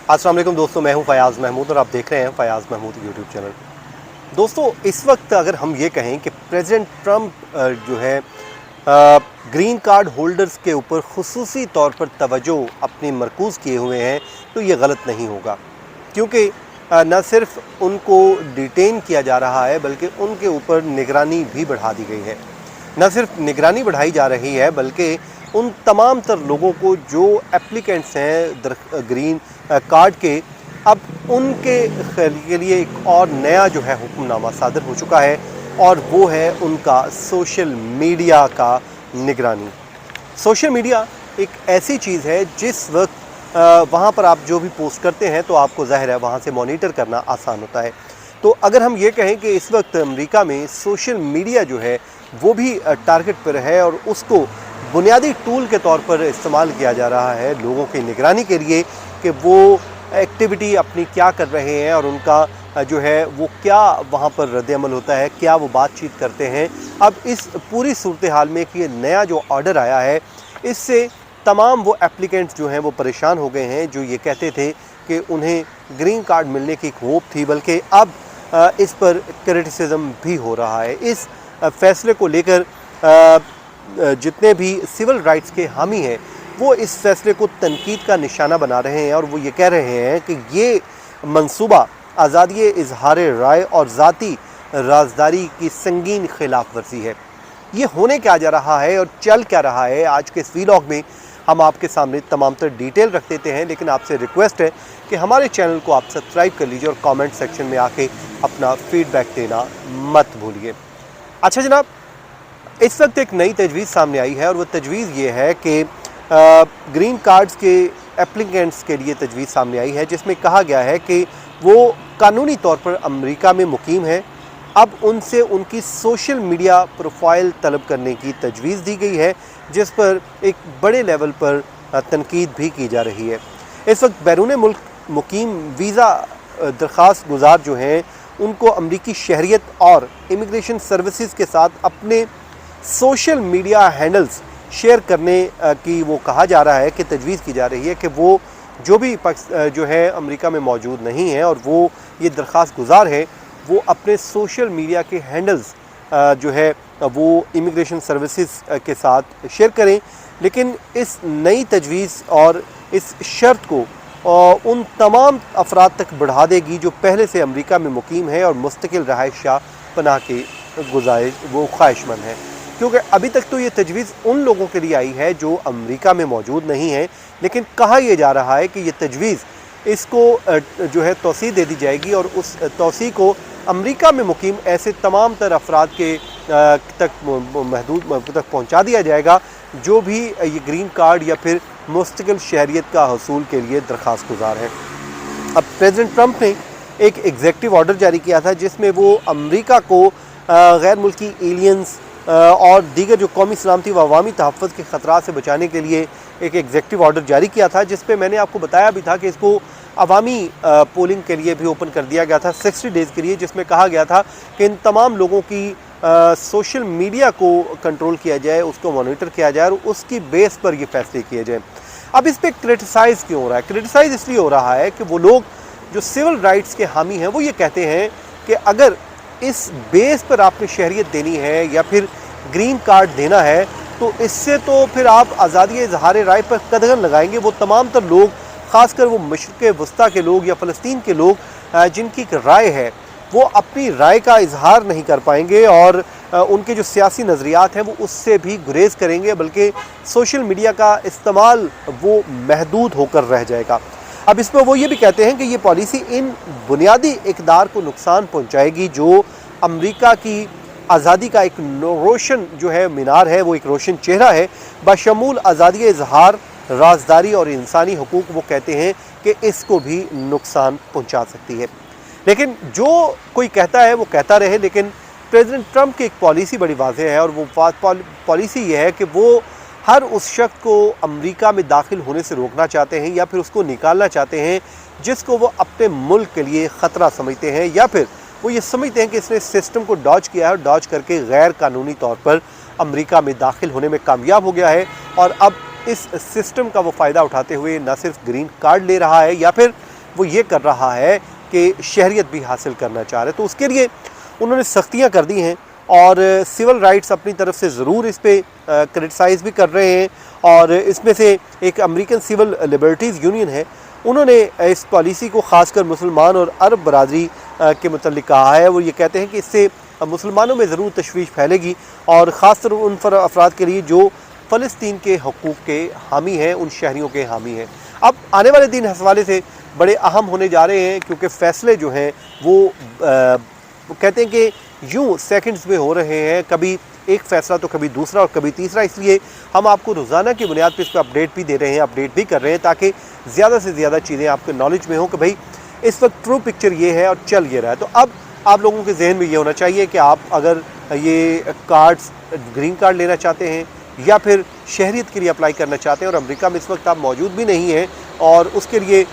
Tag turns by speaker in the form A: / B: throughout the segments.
A: अस्सलाम वालेकुम दोस्तों, मैं हूं फयाज़ महमूद और आप देख रहे हैं फयाज़ महमूद यूट्यूब चैनल। दोस्तों, इस वक्त अगर हम ये कहें कि प्रेसिडेंट ट्रंप जो है ग्रीन कार्ड होल्डर्स के ऊपर खुसूसी तौर पर तवज्जो अपनी मरकूज़ किए हुए हैं, तो ये गलत नहीं होगा, क्योंकि न सिर्फ उनको डिटेन किया जा रहा है बल्कि उनके ऊपर निगरानी भी बढ़ा दी गई है। न सिर्फ निगरानी बढ़ाई जा रही है बल्कि उन तमाम तर लोगों को जो एप्लीकेंट्स हैं ग्रीन कार्ड के, अब उनके के लिए एक और नया जो है हुक्मनामा सादर हो चुका है, और वो है उनका सोशल मीडिया का निगरानी। सोशल मीडिया एक ऐसी चीज़ है जिस वक्त वहाँ पर आप जो भी पोस्ट करते हैं तो आपको ज़ाहिर है वहाँ से मॉनिटर करना आसान होता है। तो अगर हम ये कहें कि इस वक्त अमेरिका में सोशल मीडिया जो है वो भी टारगेट पर है और उसको बुनियादी टूल के तौर पर इस्तेमाल किया जा रहा है लोगों की निगरानी के लिए कि वो एक्टिविटी अपनी क्या कर रहे हैं और उनका जो है वो क्या वहाँ पर रद्द-ए-अमल होता है, क्या वो बातचीत करते हैं। अब इस पूरी सूरत हाल में कि ये नया जो ऑर्डर आया है, इससे तमाम वो एप्लीकेंट्स जो हैं वो परेशान हो गए हैं जो ये कहते थे कि उन्हें ग्रीन कार्ड मिलने की होप थी, बल्कि अब इस पर क्रिटिसिज्म भी हो रहा है। इस फैसले को लेकर जितने भी सिविल राइट्स के हामी हैं वो इस फैसले को तनकीद का निशाना बना रहे हैं, और वो ये कह रहे हैं कि ये मंसूबा आज़ादी इजहार राय और ज़ाती राजदारी की संगीन खिलाफ वर्जी है। ये होने क्या जा रहा है और चल क्या रहा है, आज के इस वीलॉग में हम आपके सामने तमाम तर डिटेल रख देते हैं। लेकिन आपसे रिक्वेस्ट है कि हमारे चैनल को आप सब्सक्राइब कर लीजिए और कमेंट सेक्शन में आके अपना फीडबैक देना मत भूलिए। अच्छा जनाब, इस वक्त एक नई तजवीज़ सामने आई है, और वो तजवीज़ ये है कि ग्रीन कार्ड्स के एप्लीकेंट्स के लिए तजवीज़ सामने आई है जिसमें कहा गया है कि वो कानूनी तौर पर अमेरिका में मुकीम है। अब उनसे उनकी सोशल मीडिया प्रोफाइल तलब करने की तजवीज़ दी गई है, जिस पर एक बड़े लेवल पर तनकीद भी की जा रही है। इस वक्त बैरून मुल्क मुकीम वीज़ा दरख्वास्त गुजार जो हैं उनको अमरीकी शहरियत और इमिग्रेशन सर्विसेज के साथ अपने सोशल मीडिया हैंडल्स शेयर करने की वो कहा जा रहा है कि तजवीज़ की जा रही है कि वो जो भी जो है अमेरिका में मौजूद नहीं है और वो ये दरख्वास्त गुजार है, वो अपने सोशल मीडिया के हैंडल्स जो है वो इमिग्रेशन सर्विसेज के साथ शेयर करें। लेकिन इस नई तजवीज़ और इस शर्त को उन तमाम अफराद तक बढ़ा देगी जो पहले से अमेरिका में मुकीम है और मुस्तकिल रहायशा पनाह के गुजारिश वो ख्वाहिशमंद हैं, क्योंकि अभी तक तो ये तजवीज़ उन लोगों के लिए आई है जो अमेरिका में मौजूद नहीं है। लेकिन कहा यह जा रहा है कि ये तजवीज़ इसको जो है तौसीह दे दी जाएगी और उस तौसीह को अमेरिका में मुकीम ऐसे तमाम तर अफराद के तक महदूद तक पहुँचा दिया जाएगा जो भी ये ग्रीन कार्ड या फिर मुस्तकिल शहरियत का हसूल के लिए दरख्वास्त गुजार हैं। अब प्रेसिडेंट ट्रंप ने एक एग्जेक्टिव ऑर्डर जारी किया था जिसमें वो अमेरिका को गैर मुल्की एलियंस और दीगर जो कौमी सलामती व अवामी तहफ़्फ़ुज़ के ख़तरात से बचाने के लिए एक एग्जेक्टिव ऑर्डर जारी किया था, जिस पे मैंने आपको बताया भी था कि इसको अवामी पोलिंग के लिए भी ओपन कर दिया गया था 60 डेज़ के लिए, जिसमें कहा गया था कि इन तमाम लोगों की सोशल मीडिया को कंट्रोल किया जाए, उसको मॉनिटर किया जाए और उसकी बेस पर ये फैसले किए जाए। अब इस पर क्रिटिसाइज़ क्यों हो रहा है? क्रिटिसाइज़ इसलिए हो रहा है कि वो लोग जो सिविल राइट्स के हामी हैं वो ये कहते हैं कि अगर इस बेस पर आपने शहरियत देनी है या फिर ग्रीन कार्ड देना है तो इससे तो फिर आप आज़ादी इजहार राय पर कदगन लगाएंगे। वो तमाम तर लोग, ख़ासकर वो मशरिक़ वस्ता के लोग या फ़लस्तीन के लोग जिनकी एक राय है, वो अपनी राय का इजहार नहीं कर पाएंगे और उनके जो सियासी नज़रियात हैं वो उससे भी गुरेज़ करेंगे, बल्कि सोशल मीडिया का इस्तेमाल वो महदूद होकर रह जाएगा। अब इसमें वो ये भी कहते हैं कि ये पॉलिसी इन बुनियादी इक़दार को नुकसान पहुँचाएगी जो अमेरिका की आज़ादी का एक रोशन जो है मीनार है, वो एक रोशन चेहरा है बशमूल आज़ादी इजहार, राजदारी और इंसानी हुकूक। वो कहते हैं कि इसको भी नुकसान पहुंचा सकती है। लेकिन जो कोई कहता है वो कहता रहे, लेकिन प्रेसिडेंट ट्रंप की एक पॉलिसी बड़ी वाज़ेह है और वो पॉलिसी ये है कि वो हर उस शख्स को अमेरिका में दाखिल होने से रोकना चाहते हैं या फिर उसको निकालना चाहते हैं जिसको वो अपने मुल्क के लिए ख़तरा समझते हैं, या फिर वो ये समझते हैं कि इसने सिस्टम को डॉज किया है और डॉज करके गैर कानूनी तौर पर अमेरिका में दाखिल होने में कामयाब हो गया है और अब इस सिस्टम का वो फ़ायदा उठाते हुए न सिर्फ ग्रीन कार्ड ले रहा है या फिर وہ یہ کر رہا ہے کہ شہریت بھی حاصل کرنا چاہ رہے. تو اس کے لیے انہوں نے سختیاں کر دی ہیں اور سول رائٹس اپنی طرف سے ضرور اس پہ کرٹیسائز بھی کر رہے ہیں. اور اس میں سے ایک امریکن سول لبرٹیز یونین ہے, انہوں نے اس پالیسی کو خاص کر مسلمان اور عرب برادری کے متعلق کہا ہے. وہ یہ کہتے ہیں کہ اس سے مسلمانوں میں ضرور تشویش پھیلے گی اور خاص طور ان افراد کے لیے جو فلسطین کے حقوق کے حامی ہیں, ان شہریوں کے حامی ہیں. اب آنے والے دن اس حوالے سے بڑے اہم ہونے جا رہے ہیں کیونکہ فیصلے جو ہیں وہ کہتے ہیں کہ یوں سیکنڈز میں ہو رہے ہیں, کبھی ایک فیصلہ تو کبھی دوسرا اور کبھی تیسرا. اس لیے ہم آپ کو روزانہ کی بنیاد پہ اس پہ اپڈیٹ بھی دے رہے ہیں, اپڈیٹ بھی کر رہے ہیں تاکہ زیادہ سے زیادہ چیزیں آپ کے نالج میں ہوں کہ بھئی اس وقت ٹرو پکچر یہ ہے اور چل یہ رہا ہے. تو اب آپ لوگوں کے ذہن میں یہ ہونا چاہیے کہ آپ اگر یہ کارڈز گرین کارڈ لینا چاہتے ہیں یا پھر شہریت کے لیے اپلائی کرنا چاہتے ہیں اور امریکہ میں اس وقت آپ موجود بھی نہیں ہیں, اور اس کے لیے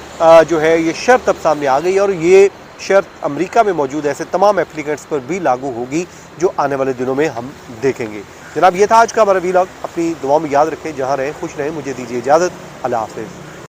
A: جو ہے یہ شرط اب سامنے آ گئی, اور یہ شرط امریکہ میں موجود ایسے تمام اپلیکینٹس پر بھی لاگو ہوگی جو آنے والے دنوں میں ہم دیکھیں گے. جناب یہ تھا آج کا ہمارا ویلاگ. اپنی دعاؤں میں یاد رکھیں, جہاں رہیں خوش رہیں. مجھے دیجیے اجازت. اللہ حافظ.